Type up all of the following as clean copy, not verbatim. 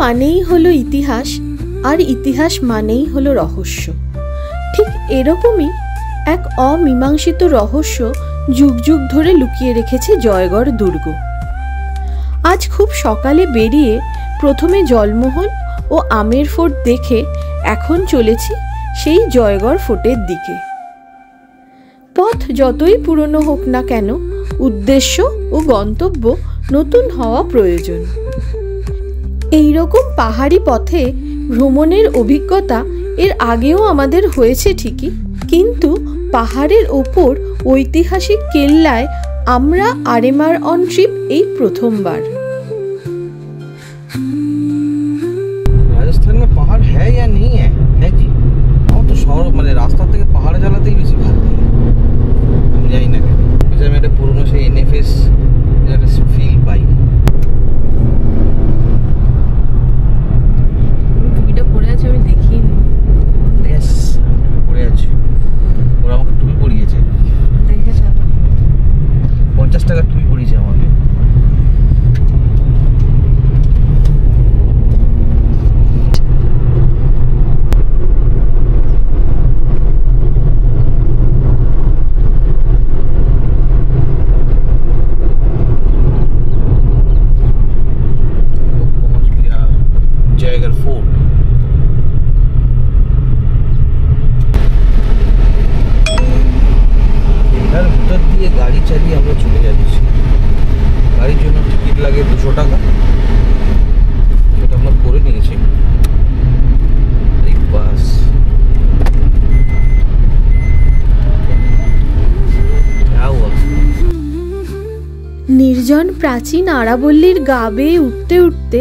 মানেই হলো ইতিহাস, আর ইতিহাস মানেই হলো রহস্য। ঠিক এরকমই এক অমীমাংসিত রহস্য যুগ যুগ ধরে লুকিয়ে রেখেছে জয়গড় দুর্গ। আজ খুব সকালে বেরিয়ে প্রথমে জলমহল ও আমের ফোর্ট দেখে এখন চলেছি সেই জয়গড় ফোর্টের দিকে। পথ যতই পুরনো হোক না কেন, উদ্দেশ্য ও গন্তব্য নতুন হওয়া প্রয়োজন। এইরকম পাহাড়ি পথে ভ্রমণের অভিজ্ঞতা এর আগেও আমাদের হয়েছে ঠিকই, কিন্তু পাহাড়ের ওপর ঐতিহাসিক কেল্লায় আমরা আরএমআর অন ট্রিপ এই প্রথমবার। राजस्थान में पहाड़ है या नहीं है? है जी। और तो शहर মানে রাস্তা থেকে পাহাড়ে জ্বালাতেই বেশি ভালো লাগে। আমি জানি না কেন, বিশেষ আমি একটা পুরনো সেই এনএফএস একটা ফিল পাই। টুপিটা পরে আছে, আমি দেখিনি। ইয়েস, পরে আছে। ওরা আমাকে টুপি পরিয়েছে। দেখে যাবে। 50 টাকা টুপি পরিয়েছে আমাকে। জয়গড় ফোর্ট। এটার ভিতর দিয়ে গাড়ি চালিয়ে আমরা চলে যাচ্ছি। গাড়ির জন্য টিকিট লাগে 200 টাকা, সেটা আমরা করে নিয়েছি। বাস নির্জন প্রাচীন আরাবল্লীর গা বেয়ে উঠতে উঠতে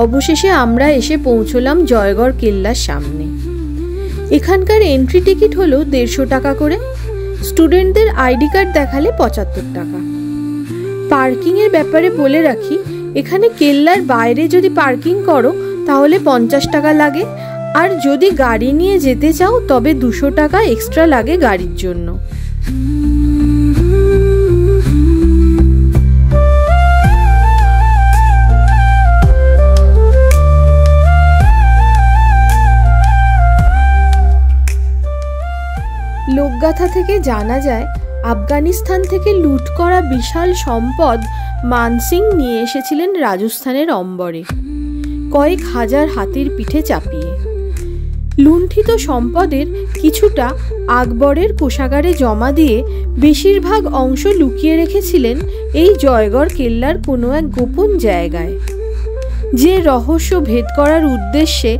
অবশেষে আমরা এসে পৌঁছলাম জয়গড় কেল্লার সামনে। এখানকার এন্ট্রি টিকিট হলো 150 টাকা করে। স্টুডেন্টদের আইডি কার্ড দেখালে 75 টাকা। পার্কিংয়ের ব্যাপারে বলে রাখি, এখানে কেল্লার বাইরে যদি পার্কিং করো তাহলে 50 টাকা লাগে, আর যদি গাড়ি নিয়ে যেতে চাও তবে 200 টাকা এক্সট্রা লাগে গাড়ির জন্য। লোকগাথা থেকে জানা যায়, আফগানিস্তান থেকে লুট করা বিশাল সম্পদ মানসিং নিয়ে এসেছিলেন রাজস্থানের অম্বরে, কয়েক হাজার হাতির পিঠে চাপিয়ে। লুণ্ঠিত সম্পদের কিছুটা আকবরের কোষাগারে জমা দিয়ে বেশিরভাগ অংশ লুকিয়ে রেখেছিলেন এই জয়গড় কেল্লার কোনো এক গোপন জায়গায়, যে রহস্য ভেদ করার উদ্দেশ্যে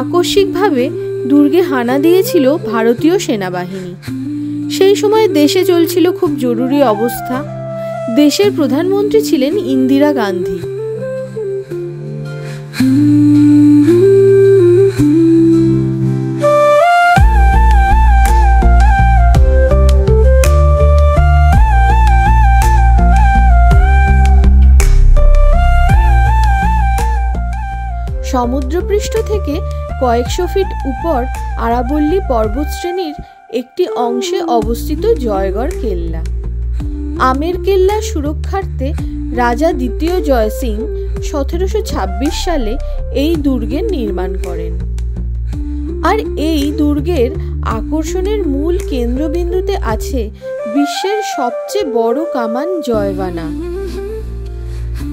আকস্মিকভাবে দুর্গে হানা দিয়েছিল ভারতীয় সেনাবাহিনী। সেই সময় দেশে চলছিল খুব জরুরি অবস্থা। দেশের প্রধানমন্ত্রী ছিলেন ইন্দিরা গান্ধী। সমুদ্রপৃষ্ঠ থেকে কয়েকশো ফিট উপর আরাবল্লী পর্বতশ্রেণীর একটি অংশে অবস্থিত জয়গড় কেল্লা। আমের কেল্লা সুরক্ষার্থে রাজা দ্বিতীয় জয় সিং 1726 সালে এই দুর্গের নির্মাণ করেন। আর এই দুর্গের আকর্ষণের মূল কেন্দ্রবিন্দুতে আছে বিশ্বের সবচেয়ে বড় কামান জয়বানা।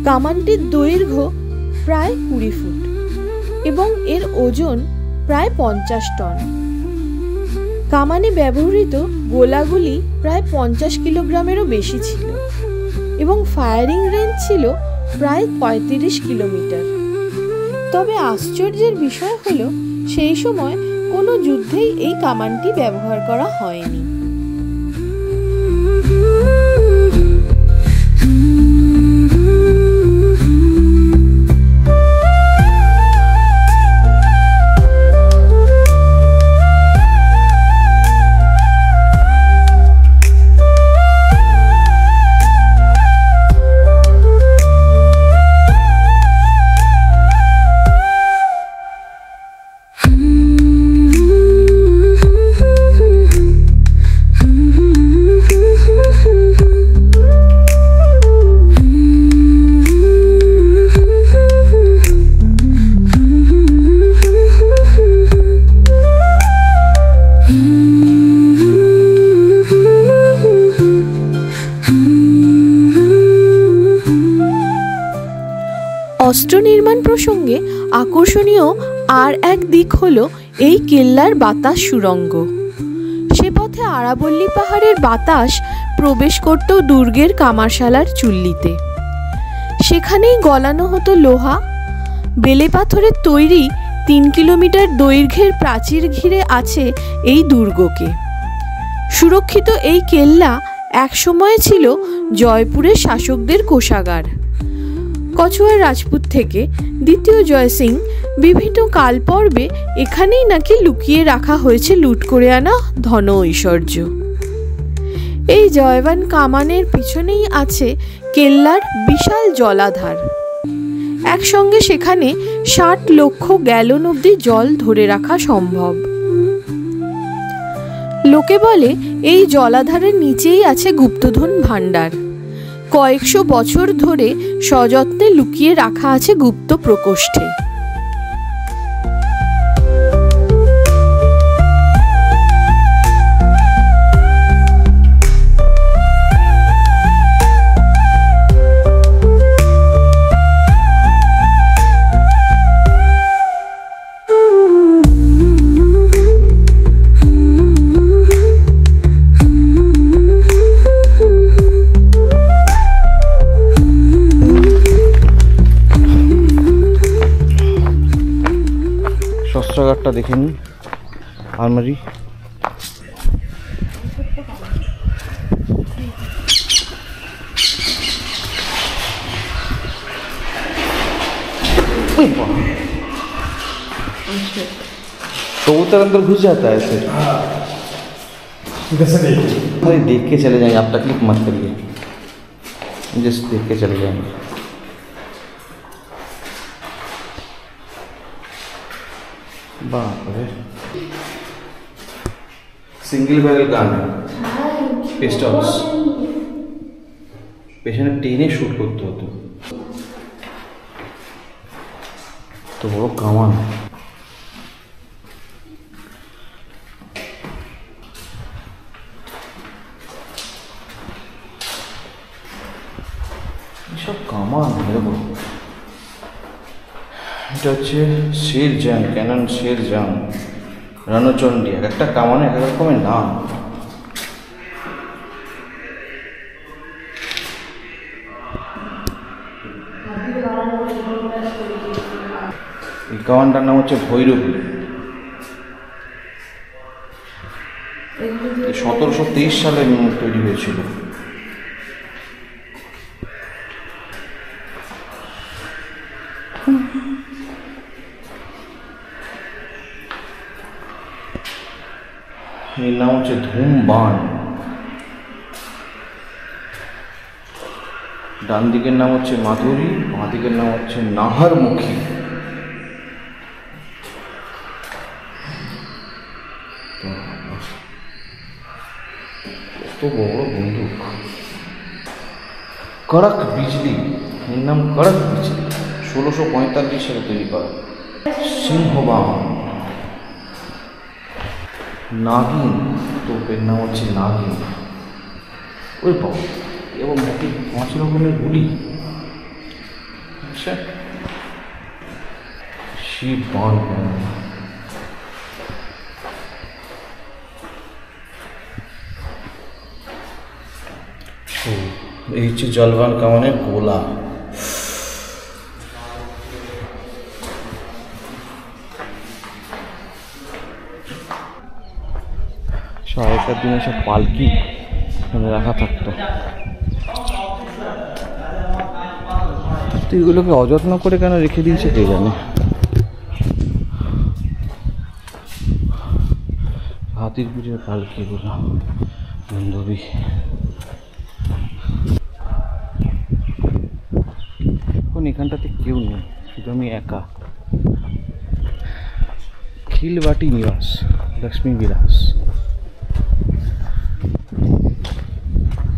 কামানটির দৈর্ঘ্য প্রায় 20 ফুট এবং এর ওজন প্রায় 50 টন। কামানে ব্যবহৃত গোলাগুলি প্রায় 50 কিলোগ্রামেরও বেশি ছিল এবং ফায়ারিং রেঞ্জ ছিল প্রায় 35 কিলোমিটার। তবে আশ্চর্যের বিষয় হলো, সেই সময় কোনো যুদ্ধেই এই কামানটি ব্যবহার করা হয়নি। অস্ত্র নির্মাণ প্রসঙ্গে আকর্ষণীয় আর এক দিক হলো এই কেল্লার বাতাস সুড়ঙ্গ। সে পথে আরাবল্লী পাহাড়ের বাতাস প্রবেশ করত দুর্গের কামারশালার চুল্লিতে। সেখানেই গলানো হতো লোহা। বেলে পাথরের তৈরি 3 কিলোমিটার দৈর্ঘ্যের প্রাচীর ঘিরে আছে এই দুর্গকে। সুরক্ষিত এই কেল্লা একসময় ছিল জয়পুরের শাসকদের কোষাগার। কছুয়ার রাজপুত থেকে দ্বিতীয় জয় সিং বিভিন্ন কালপর্বে এখানেই নাকি লুকিয়ে রাখা হয়েছে লুট করে আনা ধন ঐশ্বর্য। এই জয়বান কামানের পিছনেই আছে কেল্লার বিশাল জলাধার। একসঙ্গে সেখানে 60 লক্ষ গ্যালন অবধি জল ধরে রাখা সম্ভব। লোকে বলে এই জলাধারের নিচেই আছে গুপ্তধন ভাণ্ডার। কয়েকশো বছর ধরে সযত্নে লুকিয়ে রাখা আছে গুপ্ত প্রকোষ্ঠে। শস্ত্রাগারটা দেখে নিন, আলমারি। कबूतर अंदर घुस जाता है ऐसे। अरे देख के चले जाएंगे, आप तकलीफ मत करिए, जस्ट देख के चले जाएंगे। बाप रे, सिंगल बैरल गान पिस्टल्स পেছনে টেনে শুট করতে হতো। তো বড় কামান। এসব কামান এরকম। এটা হচ্ছে শেরজাং, ক্যানন শেরজাং, রণচণ্ডী। এক একটা কামানে এক রকমের নাম। এই কামানটার নাম হচ্ছে ভৈরবী। 1723 সালে তৈরি হয়েছিল। এর নাম হচ্ছে ধূমবান। ডান দিকের নাম হচ্ছে মাধুরী, বাঁ দিকের নাম হচ্ছে নাহারমুখী। কত বড় বন্দুক। কড়ক বিজলি, এর নাম কড়ক বিজলি। 1645 সালে তৈরি করা। সিংহবান। নাগিন, তোপের নাম হচ্ছে নাগিন। ওই বাবা, এবং মোটি 5 রকমের গুলি। আচ্ছা, শিব বান। এই হচ্ছে জলবান কামানের গোলা। আগেকার দিনে সব পালকি রাখা থাকতো। এগুলোকে অযত্ন করে কেন রেখে দিয়েছে কে জানে। হাতির পিঠের পালকিগুলো বন্ধবী। এখন এখানটাতে কেউ নেই, শুধু আমি একা। খিলবাটি নিবাস, লক্ষ্মী বিলাস।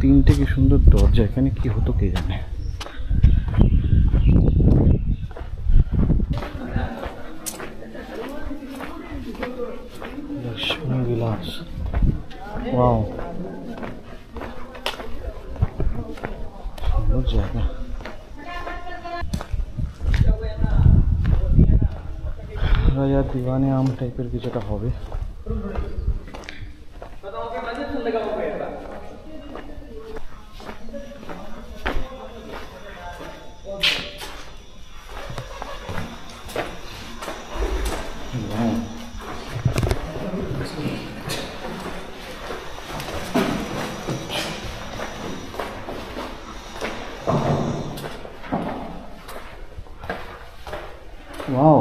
3টে কি সুন্দর দরজা। এখানে কি হতো কে জানে। লক্ষ্মী বিলাস, ওয়াও, সুন্দর জায়গা। হয় আর দিওয়ানে আম টাইপের কিছুটা হবে। वाओ,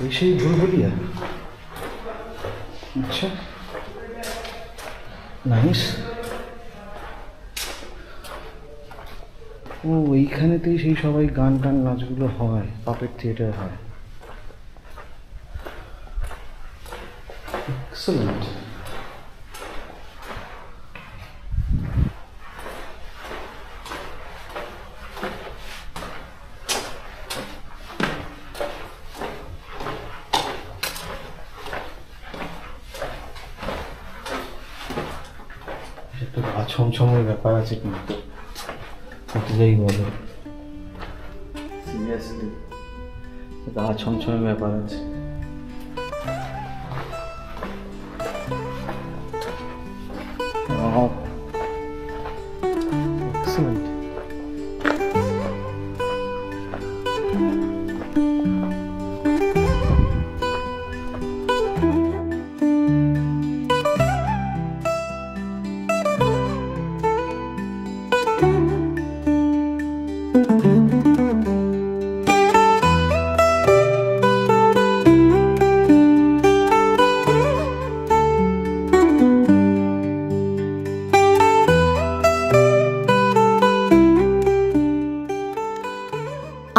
ऐसे ही भूलभुलिया। अच्छा, नाइस। ও এইখানেতেই সেই সবাই গান টান নাচগুলো হয়, পাপেট থিয়েটার হয়। এক্সেলেন্ট। একটু গা ছমছমের ব্যাপার আছে কিন্তু যাই বলো, সিরিয়াসলি গা ছমছমের ব্যাপার আছে। এক্সেলেন্ট।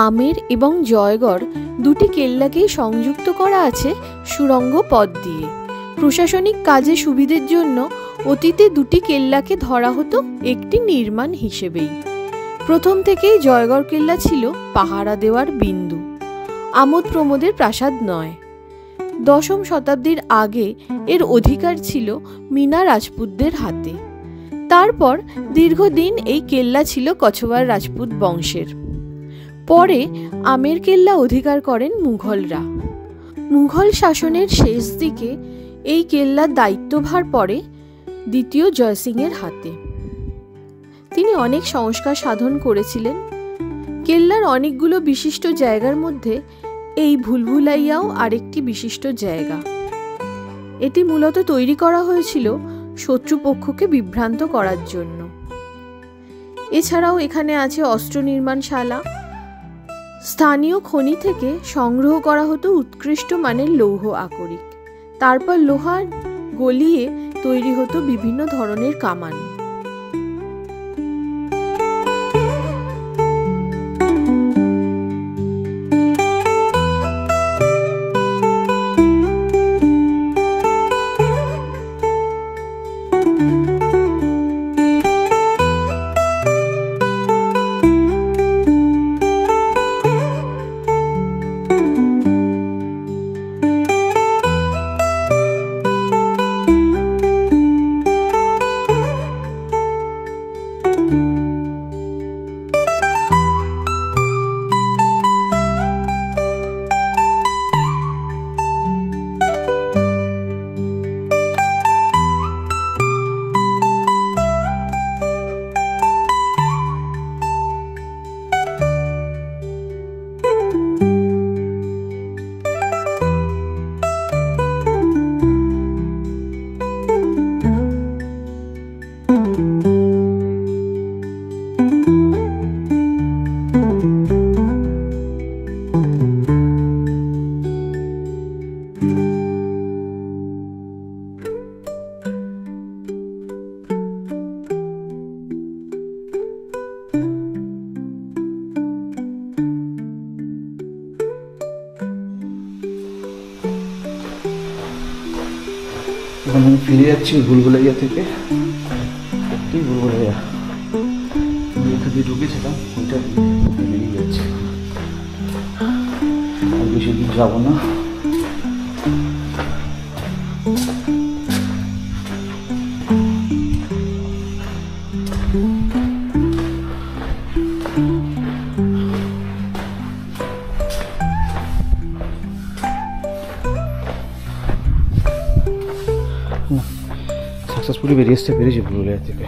আমের এবং জয়গড় দুটি কেল্লাকেই সংযুক্ত করা আছে সুড়ঙ্গ পথ দিয়ে। প্রশাসনিক কাজে সুবিধের জন্য অতীতে দুটি কেল্লাকে ধরা হতো একটি নির্মাণ হিসেবেই। প্রথম থেকেই জয়গড় কেল্লা ছিল পাহারা দেওয়ার বিন্দু, আমোদ প্রমোদের প্রাসাদ নয়। দশম শতাব্দীর আগে এর অধিকার ছিল মিনা রাজপুতদের হাতে। তারপর দীর্ঘদিন এই কেল্লা ছিল কছবার রাজপুত বংশের। পরে আমের কেল্লা অধিকার করেন মুঘলরা। মুঘল শাসনের শেষ দিকে এই কেল্লার দায়িত্বভার পড়ে দ্বিতীয় জয়সিংয়ের হাতে। তিনি অনেক সংস্কার সাধন করেছিলেন। কেল্লার অনেকগুলো বিশিষ্ট জায়গার মধ্যে এই ভুলভুলাইয়াও আরেকটি বিশিষ্ট জায়গা। এটি মূলত তৈরি করা হয়েছিল শত্রুপক্ষকে বিভ্রান্ত করার জন্য। এছাড়াও এখানে আছে অস্ত্র নির্মাণশালা। স্থানীয় খনি থেকে সংগ্রহ করা হতো উৎকৃষ্ট মানের লৌহ আকরিক। তারপর লোহা গলিয়ে তৈরি হতো বিভিন্ন ধরনের কামান। এখন আমি ফিরে যাচ্ছি ভুলভুলাইয়া থেকে। সত্যি ভুলভুলাইয়া যেখানে ঢুকেছিলাম ওইটা বেরিয়ে যাচ্ছে। আর বেশি দূর যাবো না। সাকসেসফুলি বেরিয়ে আসতে পেরেছি পুরুলিয়া থেকে।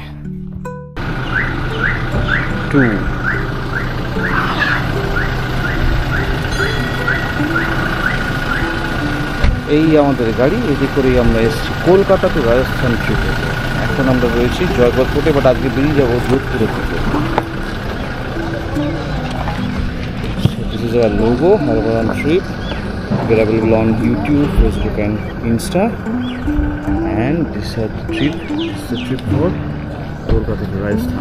এই আমাদের গাড়ি, এদিক করেই আমরা এসেছি কলকাতা টু রাজস্থান ট্রিপে। এখন আমরা রয়েছি জয়গড় ফোর্টে, বাট আজকে বেরিয়ে যাবো যোধপুরের থেকে। This is our logo, Harbour trip, available on YouTube, Facebook and Insta. And this is the trip. This is the trip for Kolkata to Rajasthan.